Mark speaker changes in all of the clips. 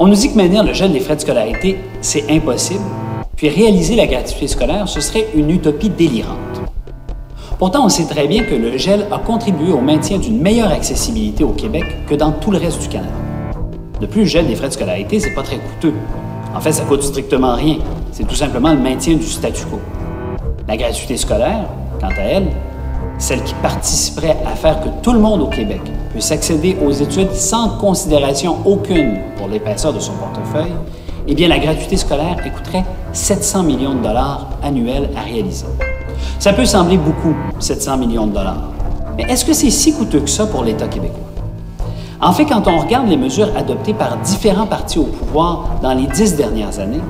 Speaker 1: On nous dit que maintenir le gel des frais de scolarité, c'est impossible, puis réaliser la gratuité scolaire, ce serait une utopie délirante. Pourtant, on sait très bien que le gel a contribué au maintien d'une meilleure accessibilité au Québec que dans tout le reste du Canada. De plus, le gel des frais de scolarité, c'est pas très coûteux. En fait, ça coûte strictement rien. C'est tout simplement le maintien du statu quo. La gratuité scolaire, quant à elle, celle qui participerait à faire que tout le monde au Québec puisse accéder aux études sans considération aucune pour l'épaisseur de son portefeuille, eh bien, la gratuité scolaire coûterait 700 millions de dollars annuels à réaliser. Ça peut sembler beaucoup, 700 millions de dollars. Mais est-ce que c'est si coûteux que ça pour l'État québécois? En fait, quand on regarde les mesures adoptées par différents partis au pouvoir dans les 10 dernières années,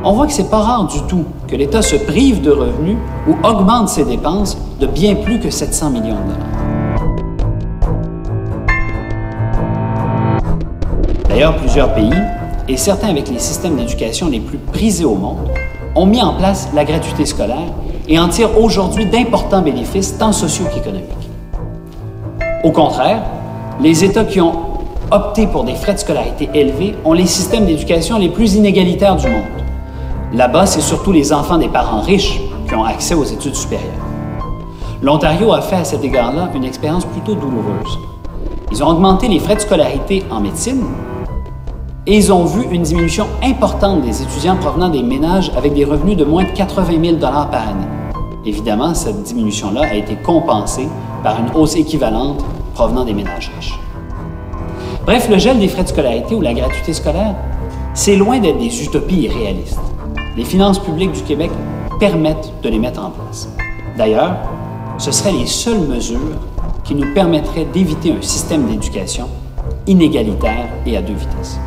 Speaker 1: on voit que c'est pas rare du tout que l'État se prive de revenus ou augmente ses dépenses de bien plus que 700 millions de dollars. D'ailleurs, plusieurs pays, et certains avec les systèmes d'éducation les plus prisés au monde, ont mis en place la gratuité scolaire et en tirent aujourd'hui d'importants bénéfices tant sociaux qu'économiques. Au contraire, les États qui ont opté pour des frais de scolarité élevés ont les systèmes d'éducation les plus inégalitaires du monde. Là-bas, c'est surtout les enfants des parents riches qui ont accès aux études supérieures. L'Ontario a fait à cet égard-là une expérience plutôt douloureuse. Ils ont augmenté les frais de scolarité en médecine et ils ont vu une diminution importante des étudiants provenant des ménages avec des revenus de moins de 80 000 $ par année. Évidemment, cette diminution-là a été compensée par une hausse équivalente provenant des ménages riches. Bref, le gel des frais de scolarité ou la gratuité scolaire, c'est loin d'être des utopies irréalistes. Les finances publiques du Québec permettent de les mettre en place. D'ailleurs, ce seraient les seules mesures qui nous permettraient d'éviter un système d'éducation inégalitaire et à deux vitesses.